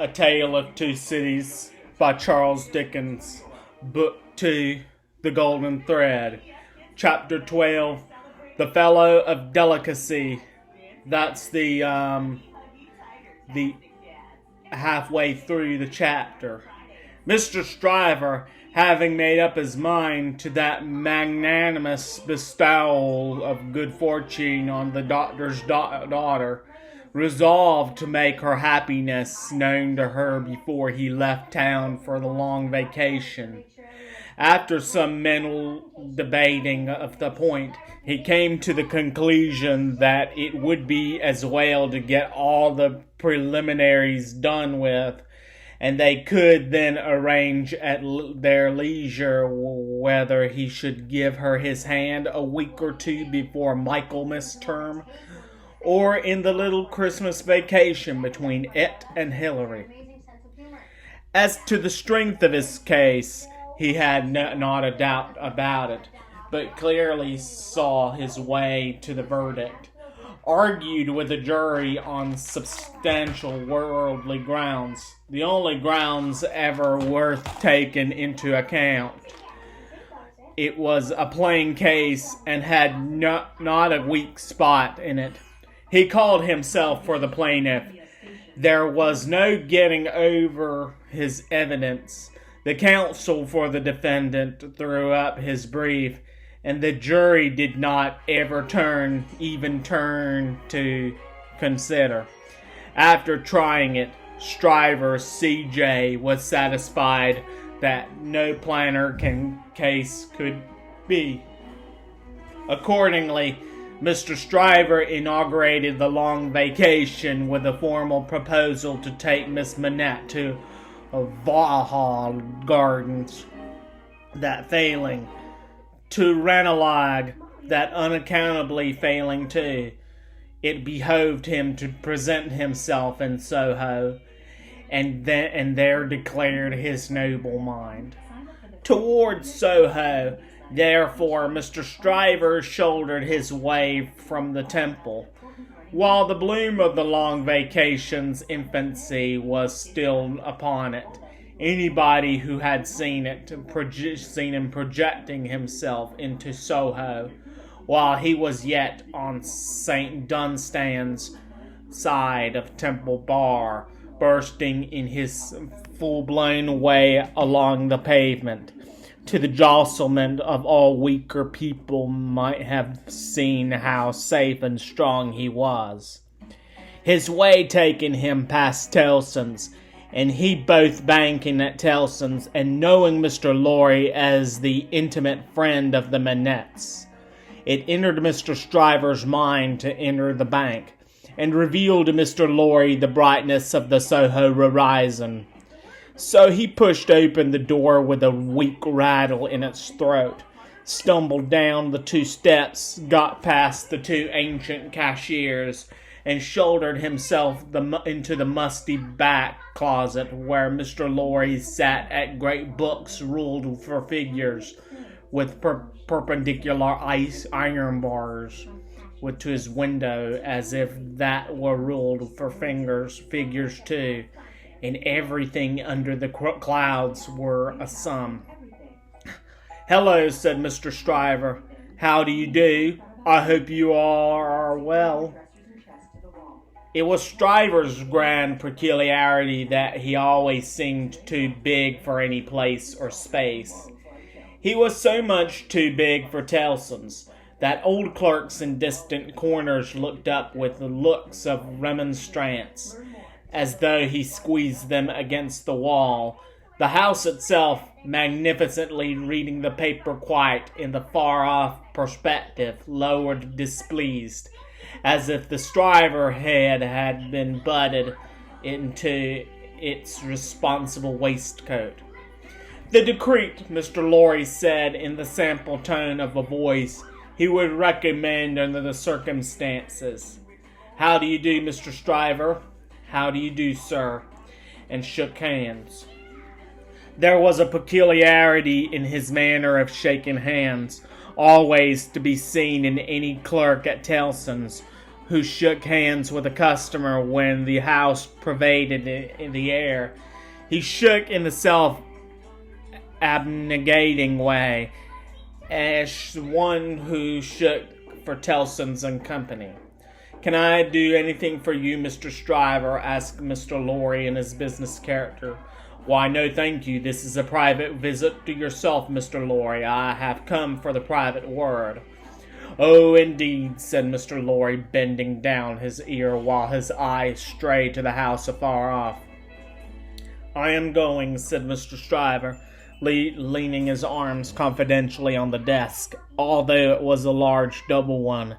A Tale of Two Cities by Charles Dickens. Book 2, The Golden Thread. Chapter 12, The Fellow of Delicacy. That's the halfway through the chapter. Mr. Stryver, having made up his mind to that magnanimous bestowal of good fortune on the doctor's daughter, resolved to make her happiness known to her before he left town for the long vacation. After some mental debating of the point, he came to the conclusion that it would be as well to get all the preliminaries done with, and they could then arrange at their leisure whether he should give her his hand a week or two before Michaelmas term, or in the little Christmas vacation between it and Hilary. As to the strength of his case, he had not a doubt about it, but clearly saw his way to the verdict. Argued with the jury on substantial worldly grounds, the only grounds ever worth taking into account. It was a plain case and had not a weak spot in it. He called himself for the plaintiff. There was no getting over his evidence. The counsel for the defendant threw up his brief, and the jury did not ever turn to consider. After trying it, Stryver C.J. was satisfied that no plainer case could be. Accordingly, Mr. Stryver inaugurated the long vacation with a formal proposal to take Miss Manette to Vauxhall Gardens. That failing, to Ranelagh, that unaccountably failing too, it behoved him to present himself in Soho, and there declared his noble mind. Towards Soho, therefore, Mr. Stryver shouldered his way from the Temple, while the bloom of the long vacation's infancy was still upon it. Anybody who had seen him projecting himself into Soho, while he was yet on St. Dunstan's side of Temple Bar, bursting in his full-blown way along the pavement, to the jostlement of all weaker people, might have seen how safe and strong he was. His way taking him past Tellson's, and he both banking at Tellson's and knowing Mr. Lorry as the intimate friend of the Manettes. It entered Mr. Stryver's mind to enter the bank, and revealed to Mr. Lorry the brightness of the Soho horizon. So he pushed open the door with a weak rattle in its throat, stumbled down the 2 steps, got past the 2 ancient cashiers, and shouldered himself into the musty back closet where Mr. Lorry sat at great books ruled for figures, with perpendicular iron bars to his window, as if that were ruled for figures too, and everything under the clouds were a sum. "Hello," said Mr. Stryver. "How do you do? I hope you are well." It was Stryver's grand peculiarity that he always seemed too big for any place or space. He was so much too big for Tellson's that old clerks in distant corners looked up with looks of remonstrance, as though he squeezed them against the wall. The house itself, magnificently reading the paper quite in the far-off perspective, lowered displeased, as if the Stryver head had been butted into its responsible waistcoat. The decree, Mr. Lorry said in the sample tone of a voice he would recommend under the circumstances. "How do you do, Mr. Stryver?" "How do you do, sir?" and shook hands. There was a peculiarity in his manner of shaking hands, always to be seen in any clerk at Tellson's who shook hands with a customer when the house pervaded in the air. He shook in the self-abnegating way, as one who shook for Tellson's and Company. "Can I do anything for you, Mr. Stryver?" asked Mr. Lorry in his business character. "Why, no, thank you. This is a private visit to yourself, Mr. Lorry. I have come for the private word." "Oh, indeed," said Mr. Lorry, bending down his ear while his eyes strayed to the house afar off. "I am going," said Mr. Stryver, leaning his arms confidentially on the desk, although it was a large double one.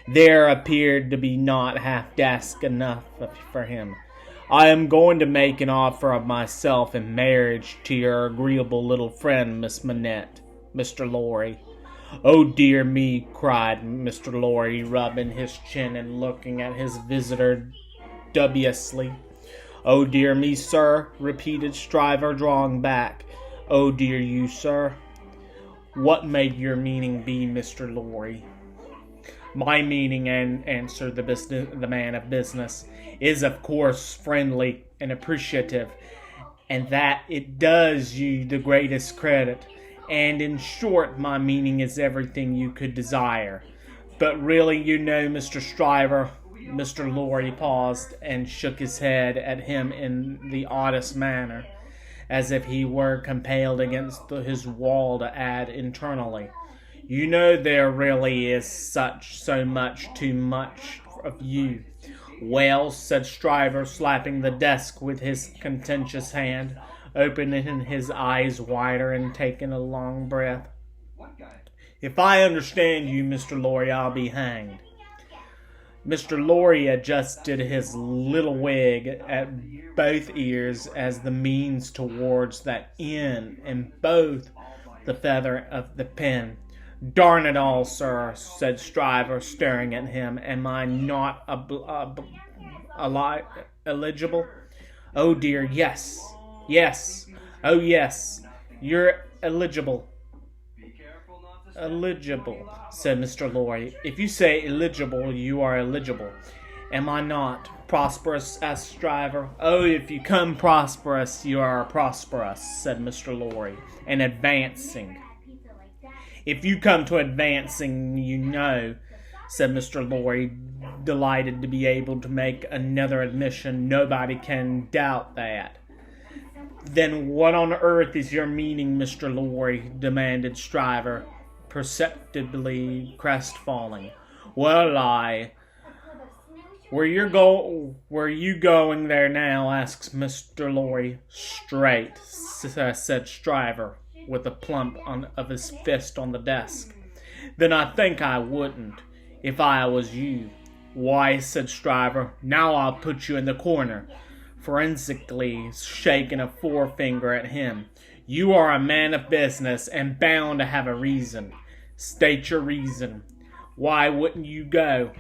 There appeared to be not half desk enough for him. "I am going to make an offer of myself in marriage to your agreeable little friend, Miss Manette, Mr. Lorry." "Oh, dear me," cried Mr. Lorry, rubbing his chin and looking at his visitor dubiously. "Oh, dear me, sir," repeated Stryver, drawing back. "Oh, dear you, sir. What may your meaning be, Mr. Lorry?" "My meaning," answered the man of business, "is of course friendly and appreciative, and that it does you the greatest credit. And in short, my meaning is everything you could desire. But really, you know, Mr. Stryver—" Mr. Lorry paused and shook his head at him in the oddest manner, as if he were compelled against his will to add internally, "You know there really is so much too much of you." "Well," said Stryver, slapping the desk with his contentious hand, opening his eyes wider and taking a long breath, "if I understand you, Mr. Lorry, I'll be hanged." Mr. Lorry adjusted his little wig at both ears as the means towards that end, and both the feather of the pen. "Darn it all, sir," said Stryver, staring at him, "am I not eligible?" "Oh, dear, yes. Yes. Oh, yes. You're eligible." "Eligible," said Mr. Lorry. "If you say eligible, you are eligible." "Am I not prosperous?" asked Stryver. "Oh, if you come prosperous, you are prosperous," said Mr. Lorry, "and advancing." "If you come to advancing, you know," said Mr. Lorry, delighted to be able to make another admission. "Nobody can doubt that." "Then what on earth is your meaning, Mr. Lorry?" demanded Stryver, perceptibly crestfallen. "Well, where you going there now?" asked Mr. Lorry. "Straight," said Stryver, with a plump of his fist on the desk. "Then I think I wouldn't, if I was you." "Why," said Stryver, "now I'll put you in the corner," forensically shaking a forefinger at him. "You are a man of business, and bound to have a reason. State your reason. Why wouldn't you go?"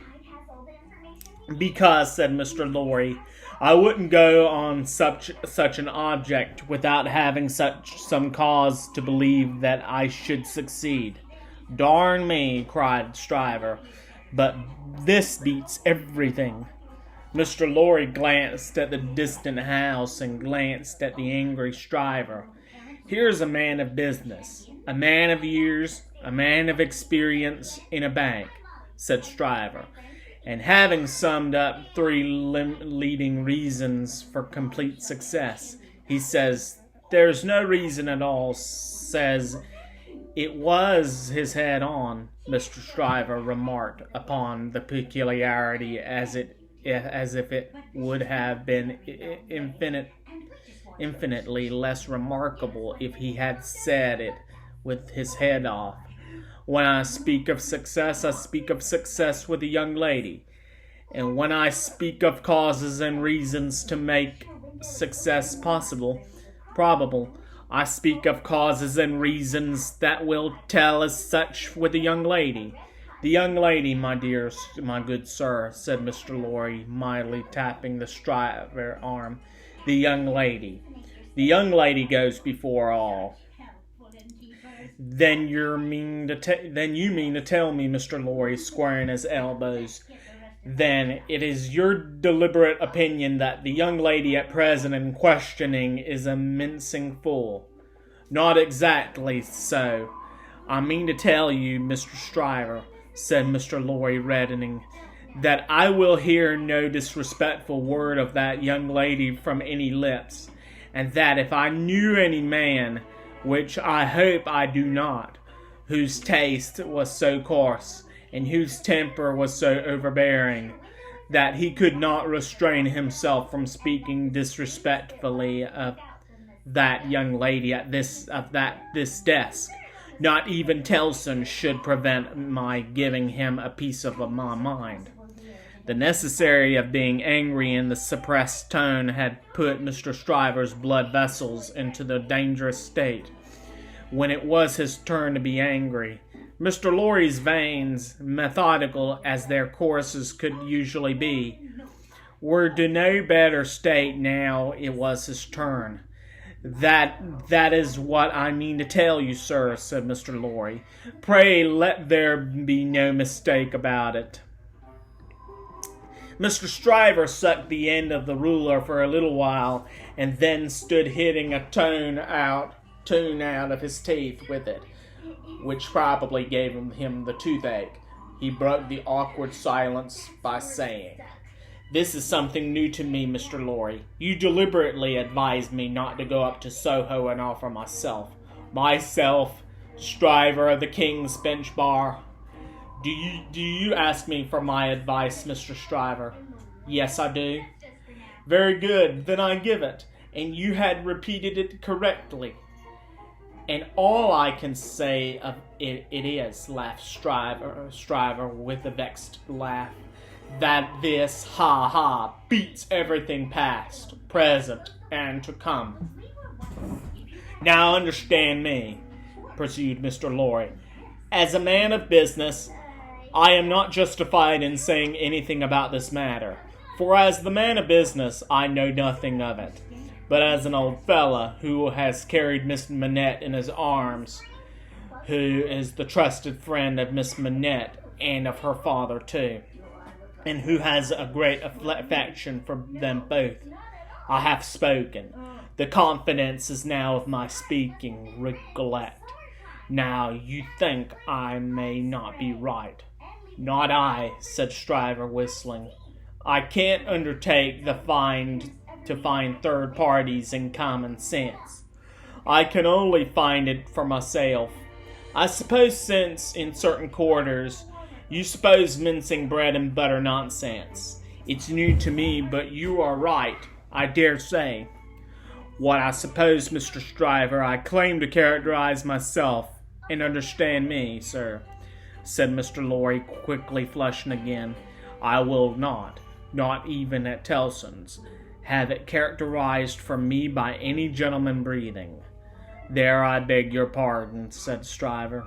"Because," said Mr. Lorry, "I wouldn't go on such an object without having some cause to believe that I should succeed." "Darn me," cried Stryver, "but this beats everything." Mr. Lorry glanced at the distant house and glanced at the angry Stryver. "Here's a man of business, a man of years, a man of experience in a bank," said Stryver, "and having summed up three leading reasons for complete success, he says there's no reason at all, says it was his head on." Mr. Stryver remarked upon the peculiarity as if it would have been infinitely less remarkable if he had said it with his head off. "When I speak of success, I speak of success with a young lady. And when I speak of causes and reasons to make success probable, I speak of causes and reasons that will tell as such with a young lady. The young lady, my good sir," said Mr. Lorry, mildly tapping the Stryver arm. "The young lady. The young lady goes before all." Then you mean to tell me," Mr. Lorry, squaring his elbows, Then it is your deliberate opinion that the young lady at present in questioning is a mincing fool. Not exactly so. I mean to tell you, Mr. Stryver, said Mr. Lorry, reddening, that I will hear no disrespectful word of that young lady from any lips, and that if I knew any man, which I hope I do not, whose taste was so coarse, and whose temper was so overbearing, that he could not restrain himself from speaking disrespectfully of that young lady at this desk, not even Tellson should prevent my giving him a piece of my mind. The necessity of being angry in the suppressed tone had put Mr. Stryver's blood vessels into the dangerous state. When it was his turn to be angry, Mr. Lorry's veins, methodical as their courses could usually be, were to no better state now it was his turn. That is what I mean to tell you, sir, said Mr. Lorry. Pray let there be no mistake about it. Mr. Stryver sucked the end of the ruler for a little while, and then stood hitting a tune out of his teeth with it, which probably gave him the toothache. He broke the awkward silence by saying, "This is something new to me, Mr. Lorry. You deliberately advised me not to go up to Soho and offer myself, Stryver of the King's Bench Bar. Do you ask me for my advice, Mr. Stryver?" "Yes, I do." "Very good, then I give it, and you had repeated it correctly." "And all I can say of it is," laughed Stryver with a vexed laugh, "that this, beats everything past, present, and to come." "Now understand me," pursued Mr. Lorry. "As a man of business, I am not justified in saying anything about this matter, for as the man of business, I know nothing of it. But as an old fellow who has carried Miss Manette in his arms, who is the trusted friend of Miss Manette and of her father too, and who has a great affection for them both, I have spoken. The confidence is now of my speaking, recollect. Now you think I may not be right." "Not I," said Stryver, whistling. "I can't undertake to find third parties in common sense. I can only find it for myself. I suppose since, in certain quarters, you suppose mincing bread and butter nonsense. It's new to me, but you are right, I dare say. What I suppose, Mr. Stryver, I claim to characterize myself, and understand me, sir," said Mr. Lorry, quickly flushing again. "I will not even at Tellson's, have it characterized for me by any gentleman breathing." "There I beg your pardon," said Stryver.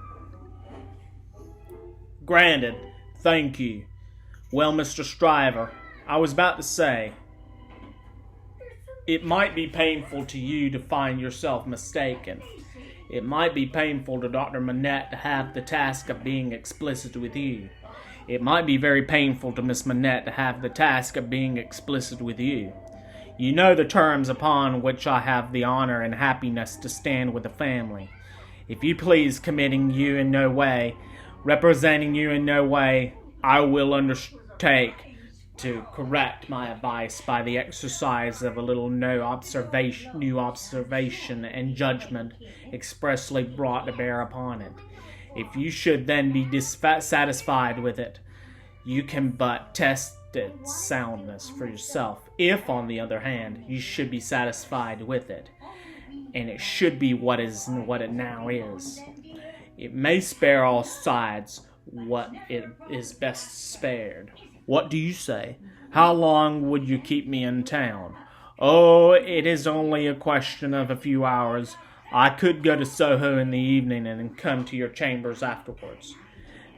"Granted. Thank you. Well, Mr. Stryver, I was about to say, it might be painful to you to find yourself mistaken. It might be painful to Dr. Manette to have the task of being explicit with you. It might be very painful to Miss Manette to have the task of being explicit with you. You know the terms upon which I have the honor and happiness to stand with the family. If you please, committing you in no way, representing you in no way, I will undertake to correct my advice by the exercise of a little new observation and judgment expressly brought to bear upon it. If you should then be dissatisfied with it, you can but test its soundness for yourself. If, on the other hand, you should be satisfied with it, and it should be what it now is, it may spare all sides what it is best spared. What do you say? How long would you keep me in town?" "Oh, it is only a question of a few hours. I could go to Soho in the evening and come to your chambers afterwards."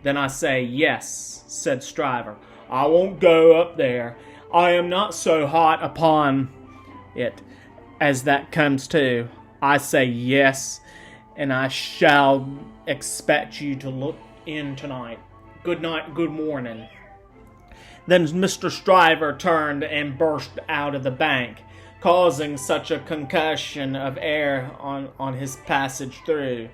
"Then I say yes," said Stryver. "I won't go up there. I am not so hot upon it as that comes to. I say yes, and I shall expect you to look in tonight. Good night, good morning." Then Mr. Stryver turned and burst out of the bank, causing such a concussion of air on his passage through,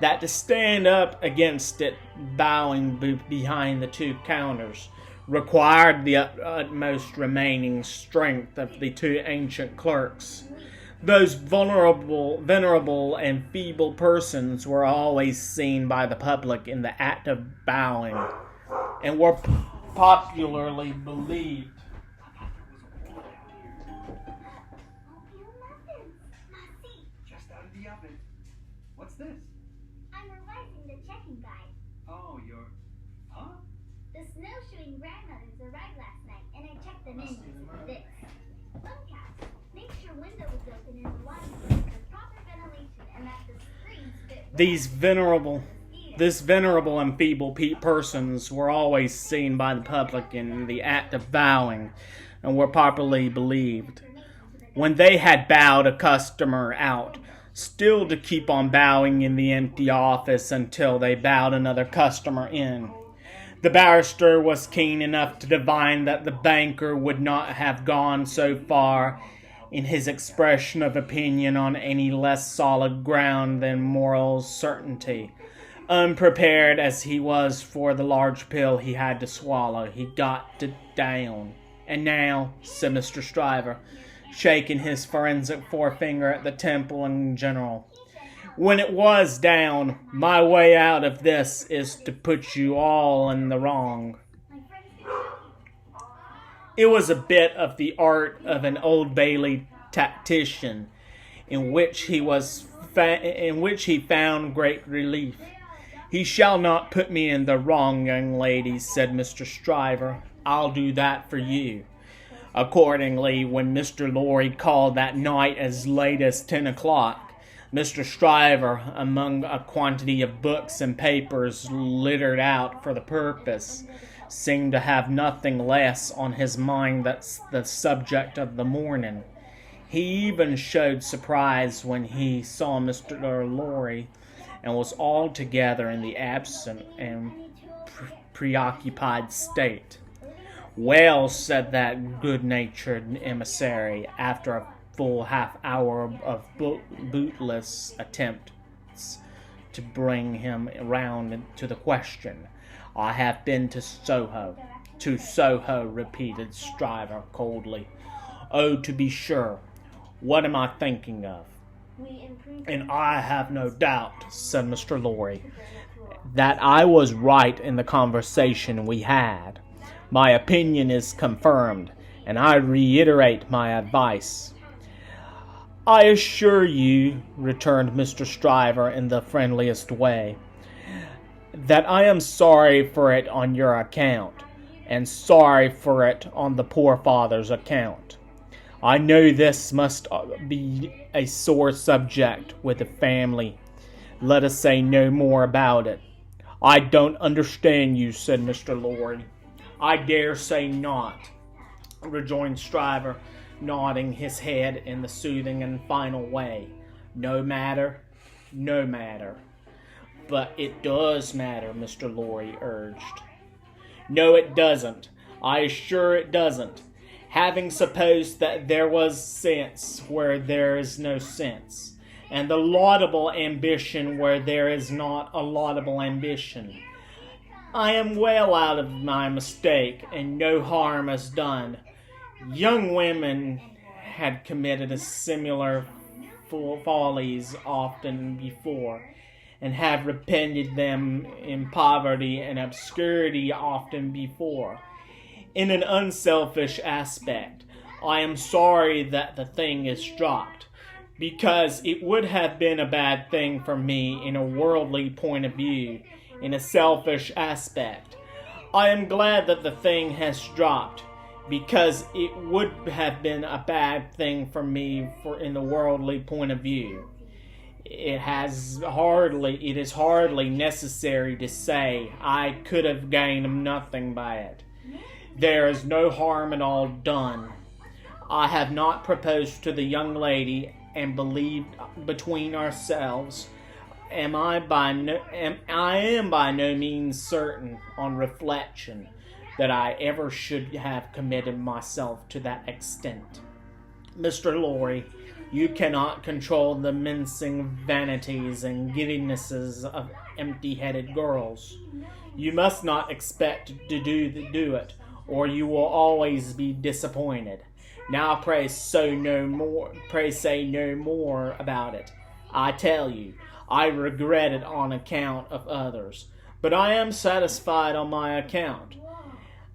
that to stand up against it, bowing behind the two counters, required the utmost remaining strength of the two ancient clerks. Those venerable and feeble persons were always seen by the public in the act of bowing, and were popularly believed just out of the oven. What's this? I'm revising the checking guide. Oh, huh? The snowshoeing grandmothers arrived last night, and I checked the menus. This. One cat. Make sure window is open and the lights has proper ventilation and that the screens fit. This venerable and feeble persons were always seen by the public in the act of bowing, and were popularly believed, when they had bowed a customer out, still to keep on bowing in the empty office until they bowed another customer in. The barrister was keen enough to divine that the banker would not have gone so far in his expression of opinion on any less solid ground than moral certainty. Unprepared as he was for the large pill he had to swallow, he got it down. "And now," said Mr. Stryver, shaking his forensic forefinger at the temple in general, "when it was down, my way out of this is to put you all in the wrong." It was a bit of the art of an Old Bailey tactician, in which he found great relief. "He shall not put me in the wrong, young lady," said Mr. Stryver. "I'll do that for you." Accordingly, when Mr. Lorry called that night as late as 10 o'clock, Mr. Stryver, among a quantity of books and papers littered out for the purpose, seemed to have nothing less on his mind than the subject of the morning. He even showed surprise when he saw Mr. Lorry, and was altogether in the absent and preoccupied state. "Well," said that good-natured emissary, after a full half-hour of bootless attempts to bring him round to the question, "I have been to Soho." "To Soho," repeated Stryver coldly. "Oh, to be sure. What am I thinking of?" "And I have no doubt," said Mr. Lorry, "that I was right in the conversation we had. My opinion is confirmed, and I reiterate my advice." "I assure you," returned Mr. Stryver in the friendliest way, "that I am sorry for it on your account, and sorry for it on the poor father's account. I know this must be a sore subject with the family. Let us say no more about it." "I don't understand you," said Mr. Lorry. "I dare say not," rejoined Stryver, nodding his head in the soothing and final way. "No matter, no matter." "But it does matter," Mr. Lorry urged. "No, it doesn't. I assure it doesn't. Having supposed that there was sense where there is no sense, and the laudable ambition where there is not a laudable ambition, I am well out of my mistake, and no harm is done. Young women had committed a similar follies often before, and have repented them in poverty and obscurity often before. In an unselfish aspect, I am sorry that the thing is dropped, because it would have been a bad thing for me in a worldly point of view. In a selfish aspect, I am glad that the thing has dropped, because it would have been a bad thing for me in the worldly point of view. It is hardly necessary to say I could have gained nothing by it. There is no harm at all done. I have not proposed to the young lady, and believed between ourselves, I am by no means certain, on reflection, that I ever should have committed myself to that extent. Mr. Lorry, you cannot control the mincing vanities and giddinesses of empty-headed girls. You must not expect to do it, or you will always be disappointed. Now pray say no more about it. I tell you, I regret it on account of others, but I am satisfied on my account.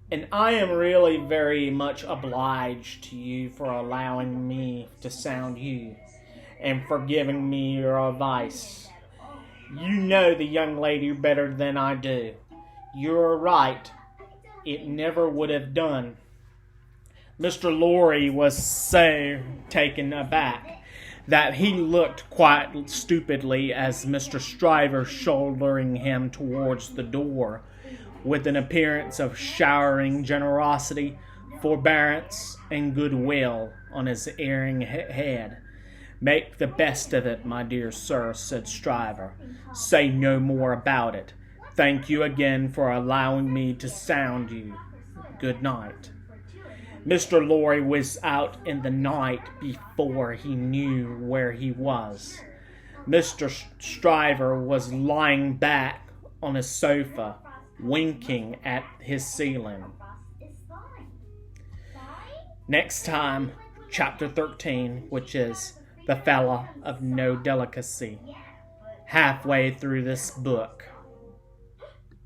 And I am really very much obliged to you for allowing me to sound you, and for giving me your advice. You know the young lady better than I do. You're right. It never would have done. Mr. Lorry was so taken aback that he looked quite stupidly as Mr. Stryver shouldering him towards the door, with an appearance of showering generosity, forbearance, and goodwill on his erring head. Make the best of it, my dear sir, said Stryver. Say no more about it. Thank you again for allowing me to sound you. Good night. Mr. Lorry was out in the night before he knew where he was. Mr. Stryver was lying back on a sofa, winking at his ceiling. Next time, chapter 13, which is The Fella of No Delicacy. Halfway through this book.